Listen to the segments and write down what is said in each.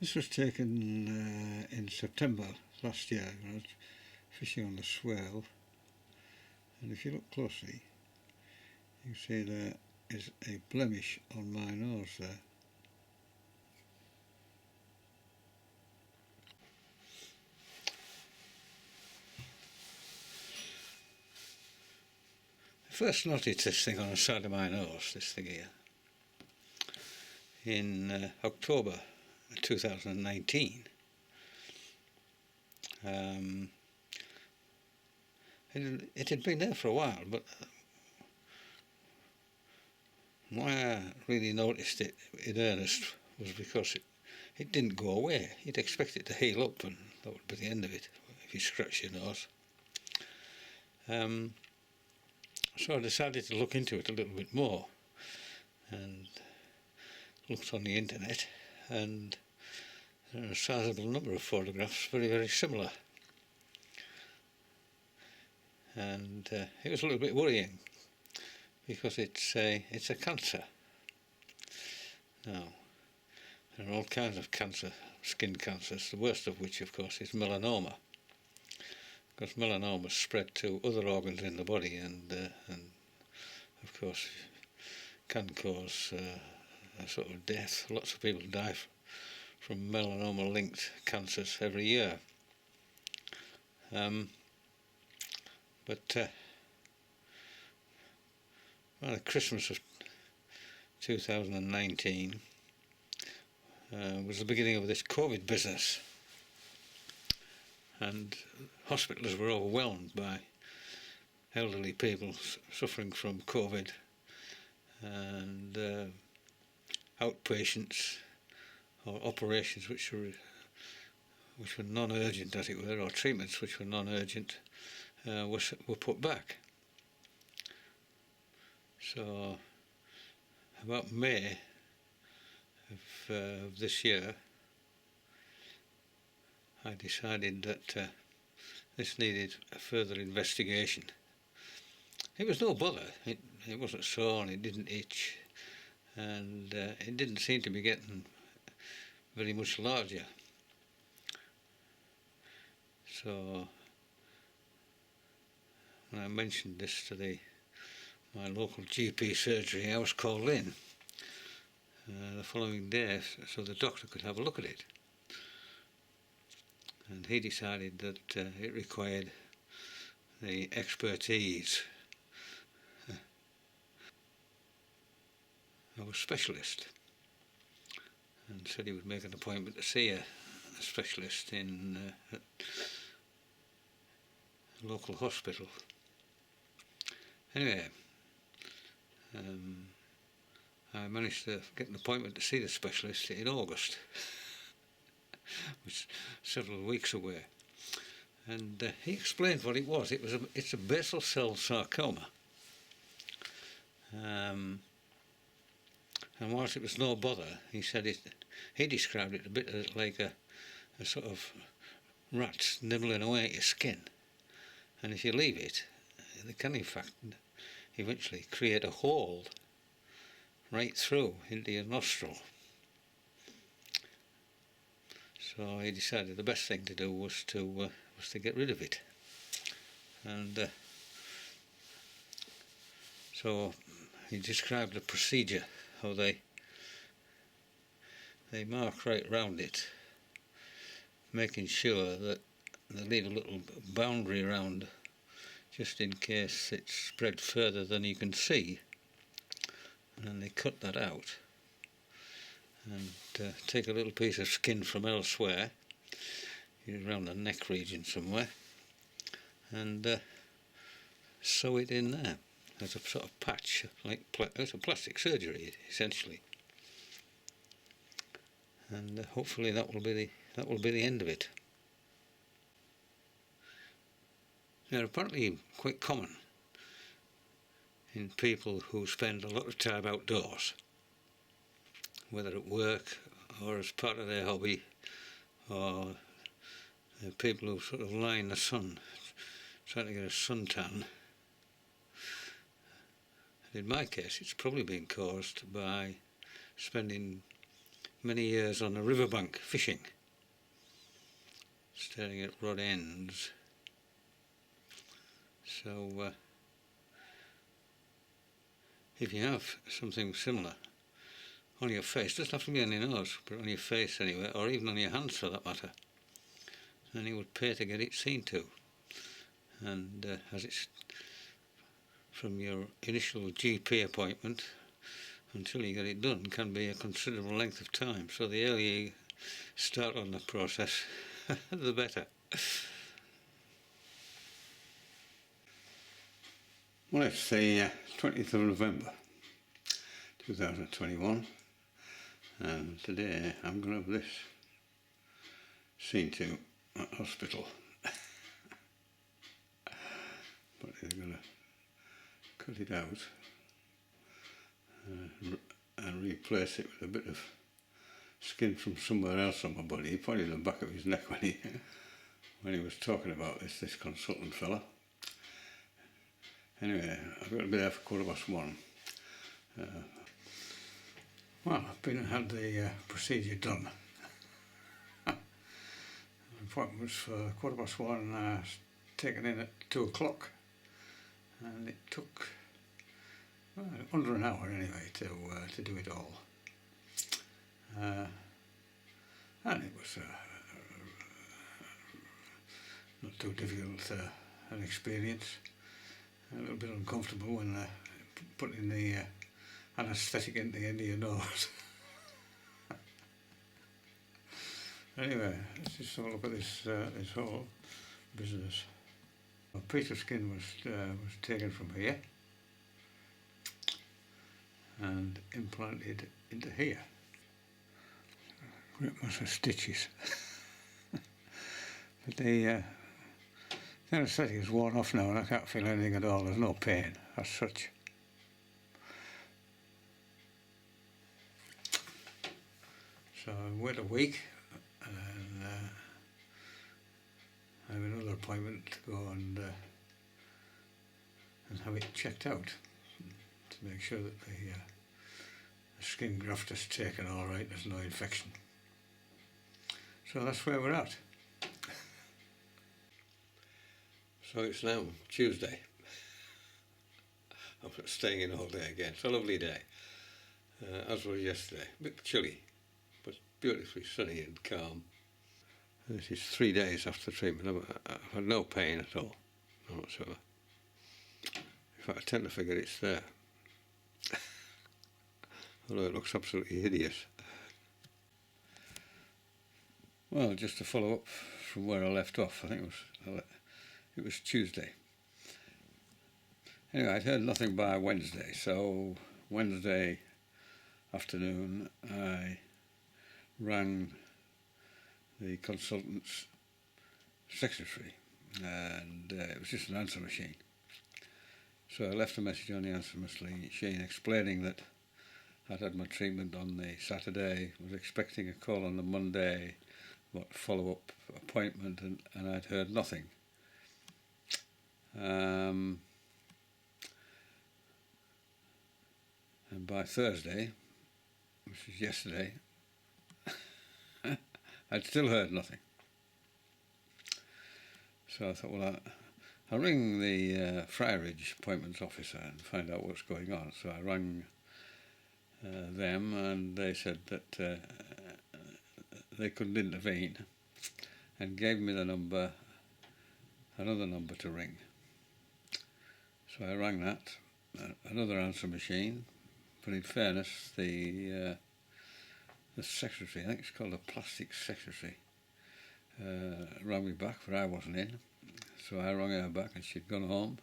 This was taken in September last year when I was fishing on the swell, and if you look closely you see there is a blemish on my nose there. I first noticed this thing on the side of my nose, this thing here, in October 2019. It had been there for a while, but why I really noticed it in earnest was because it didn't go away. You'd expect it to heal up and that would be the end of it if you scratch your nose. So I decided to look into it a little bit more and looked on the internet, and there are a sizable number of photographs very, very similar. And it was a little bit worrying because it's a cancer. Now, there are all kinds of cancer, skin cancers, the worst of which of course is melanoma, because melanoma spread to other organs in the body and of course can cause a sort of death. Lots of people die from melanoma linked cancers every year. But at Christmas of 2019 was the beginning of this COVID business, and hospitals were overwhelmed by elderly people suffering from COVID, and outpatients or operations which were non-urgent, as it were, or treatments which were non-urgent were put back. So about May of this year, I decided that this needed a further investigation. It was no bother, it wasn't sore and it didn't itch, and it didn't seem to be getting very much larger. So when I mentioned this to my local GP surgery, I was called in the following day so the doctor could have a look at it. And he decided that it required the expertise of a specialist, and said he would make an appointment to see a specialist in a local hospital. Anyway, I managed to get an appointment to see the specialist in August, which is several weeks away. And he explained what it was. It's a basal cell sarcoma. And whilst it was no bother, he said he described it a bit like a sort of rat nibbling away at your skin. And if you leave it, they can in fact eventually create a hole right through into your nostril. So he decided the best thing to do was to get rid of it, and so he described the procedure, how they mark right round it, making sure that they leave a little boundary around just in case it's spread further than you can see, and then they cut that out and take a little piece of skin from elsewhere, around the neck region somewhere, and sew it in there as a sort of patch, like it's a plastic surgery essentially, and hopefully that will be the end of it. They're apparently quite common in people who spend a lot of time outdoors, whether at work or as part of their hobby, or people who sort of lie in the sun trying to get a suntan. In my case, it's probably been caused by spending many years on a riverbank fishing, staring at rod ends. So if you have something similar on your face, doesn't have to be on your nose, but on your face anyway, or even on your hands for that matter, then it would pay to get it seen to. And as it's from your initial GP appointment until you get it done can be a considerable length of time, so the earlier you start on the process the better. Well, it's the 20th of November 2021, and today I'm going to have this seen to at hospital. But they're going to cut it out and replace it with a bit of skin from somewhere else on my body. He pointed at the back of his neck when he was talking about this consultant fella. Anyway, I've got to be there for 1:15. Well, I've been and had the procedure done. The appointment was for 1:15 and I was taken in at 2 o'clock. And it took under an hour anyway to do it all. And it was not too difficult an experience. A little bit uncomfortable when putting the anaesthetic into the end of your nose. Anyway, let's just have a look at this whole business. A piece of skin was taken from here and implanted into here. Great mass of stitches. But the anaesthetic is worn off now and I can't feel anything at all. There's no pain as such. So I wait a week and I have another appointment to go and have it checked out to make sure that the skin graft is taken all right, there's no infection. So that's where we're at. So it's now Tuesday. I'm staying in all day again. It's a lovely day, as was yesterday. A bit chilly, but beautifully sunny and calm. This is 3 days after the treatment. I've had no pain at all, none whatsoever. In fact, I tend to figure it's there. Although it looks absolutely hideous. Well, just to follow up from where I left off, I think it was Tuesday. Anyway, I'd heard nothing by Wednesday, so Wednesday afternoon I rang the consultant's secretary, and it was just an answer machine. So I left a message on the answer machine explaining that I'd had my treatment on the Saturday, was expecting a call on the Monday, follow-up appointment, and I'd heard nothing. And by Thursday, which was yesterday, I'd still heard nothing. So I thought, well, I'll ring the Friarage appointments officer and find out what's going on. So I rang them, and they said that they couldn't intervene, and gave me the number, another number to ring. So I rang that, another answer machine, but in fairness, the secretary, I think it's called a plastic secretary, rang me back, but I wasn't in. So I rang her back and she'd gone home.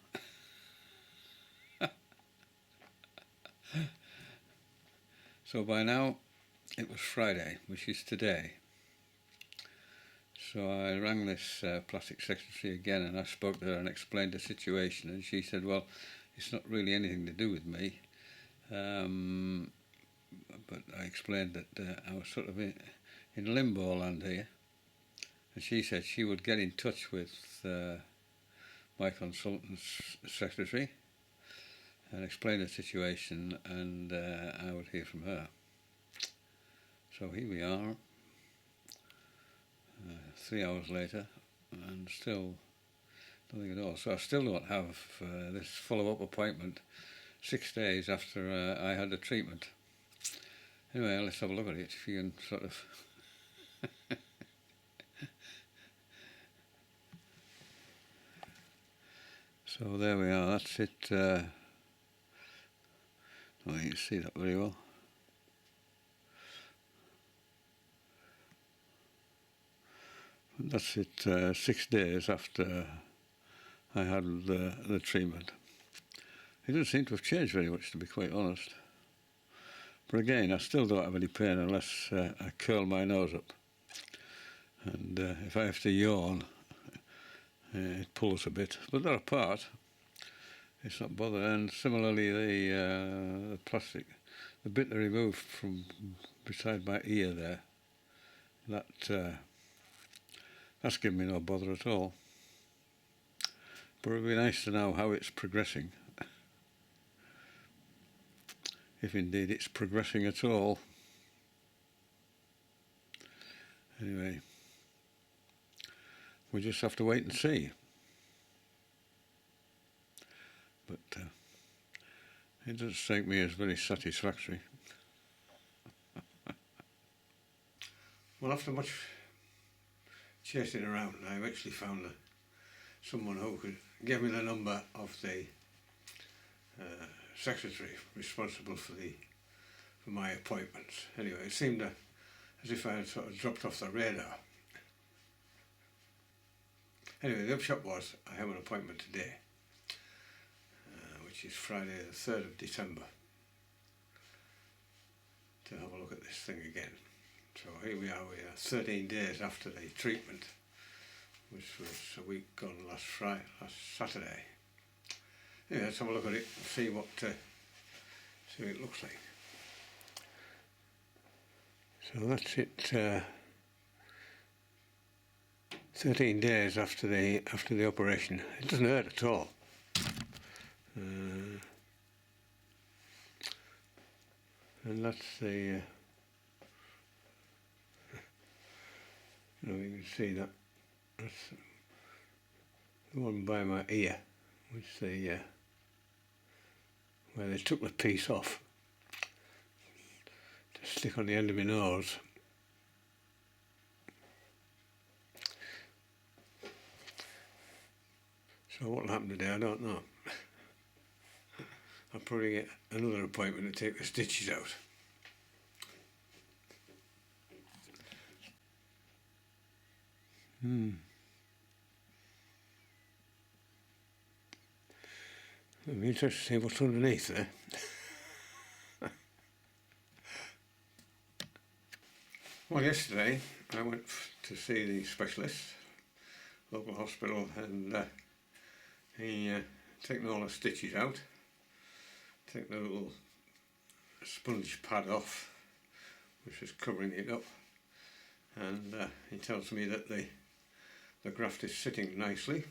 So by now it was Friday, which is today. So I rang this plastic secretary again, and I spoke to her and explained the situation, and she said, well, it's not really anything to do with me. But I explained that I was sort of in limbo land here, and she said she would get in touch with my consultant's secretary and explain the situation, and I would hear from her. So here we are, 3 hours later, and still nothing at all. So I still don't have this follow-up appointment 6 days after I had the treatment. Anyway, let's have a look at it, if you can sort of... So there we are, that's it. Oh, you can see that very well. That's it, 6 days after I had the treatment. It doesn't seem to have changed very much, to be quite honest. But again, I still don't have any pain unless I curl my nose up. And if I have to yawn, it pulls a bit. But that apart, it's not bothered. And similarly, the plastic, the bit they removed from beside my ear there, that's given me no bother at all. But it'd be nice to know how it's progressing, if indeed it's progressing at all. Anyway, we just have to wait and see. But it doesn't strike me as very satisfactory. Well, after much chasing around, I eventually found someone who could give me the number of the secretary responsible for my appointments. Anyway, it seemed as if I had sort of dropped off the radar. Anyway, the upshot was I have an appointment today, which is Friday the 3rd of December, to have a look at this thing again. So here we are 13 days after the treatment, which was a week gone last Saturday. Anyway, let's have a look at it and see what it looks like. So that's it. 13 days after the operation. It doesn't hurt at all. And that's the. You can see that. That's the one by my ear, which where they took the piece off to stick on the end of my nose. So what will happen today, I don't know. I'll probably get another appointment to take the stitches out. It'll be interesting to see what's underneath there. Well, yesterday I went to see the specialist, local hospital, and he taken all the stitches out, taken the little sponge pad off, which was covering it up, and he tells me that the graft is sitting nicely,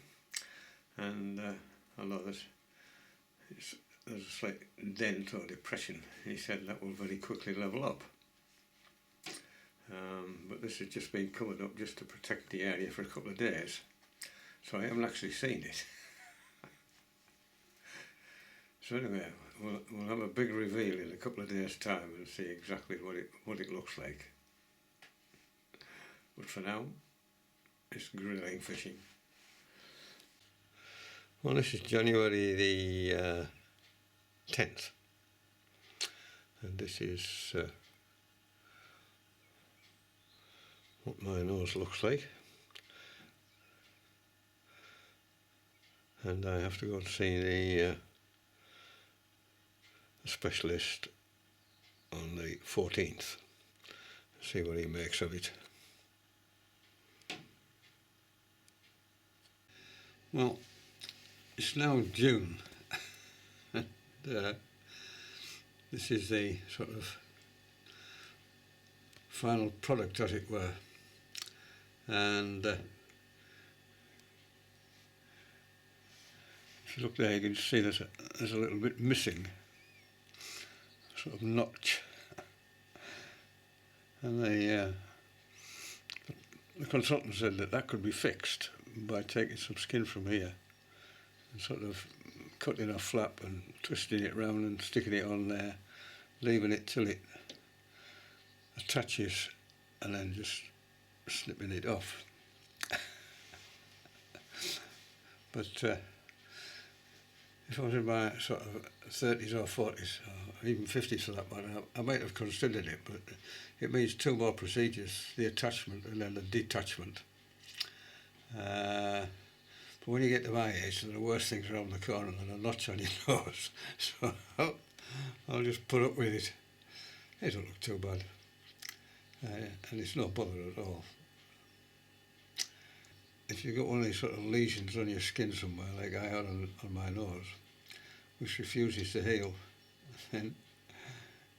and although there's a slight dent or depression, he said that will very quickly level up. But this has just been covered up just to protect the area for a couple of days, so I haven't actually seen it. So anyway, we'll have a big reveal in a couple of days' time and see exactly what it looks like. But for now, it's grilling fishing. Well, this is January the 10th, and this is what my nose looks like, and I have to go and see the specialist on the 14th, see what he makes of it. Well, it's now June, and this is the sort of final product, as it were, and if you look there you can see there's a little bit missing, sort of notch, And the consultant said that that could be fixed by taking some skin from here and sort of cutting a flap and twisting it round and sticking it on there, leaving it till it attaches and then just snipping it off. But if I was in my sort of 30s or 40s, or even 50s for that matter, I might have considered it, but it means two more procedures, the attachment and then the detachment. But when you get to my age, there are worse things around the corner than a notch on your nose. So I'll just put up with it. It don't look too bad. And it's no bother at all. If you've got one of these sort of lesions on your skin somewhere, like I had on my nose, which refuses to heal, then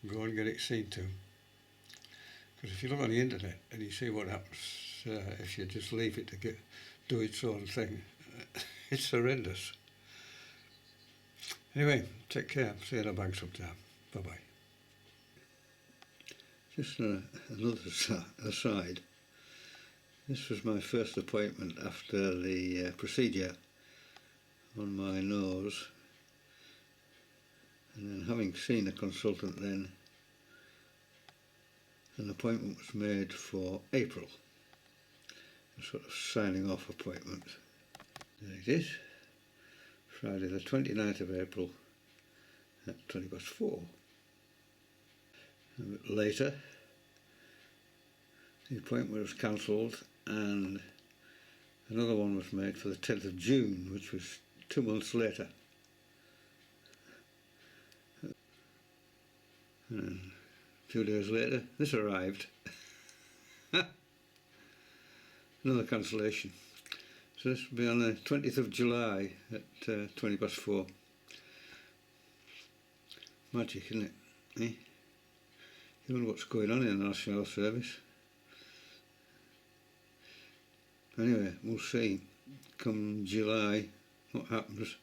go and get it seen to. Because if you look on the internet and you see what happens if you just leave it to do its own thing, it's horrendous. Anyway, take care. See you in the bank sometime. Bye-bye. Just another aside. This was my first appointment after the procedure on my nose, and then having seen a consultant then, an appointment was made for April, a sort of signing off appointment. There it is, Friday the 29th of April at 4:20. A bit later, the appointment was cancelled and another one was made for the 10th of June, which was 2 months later. And a few days later, this arrived. Another cancellation. So this will be on the 20th of July at 4:20. Magic, isn't it? Eh? You wonder what's going on in the National Health Service. Anyway, we'll see come July what happens.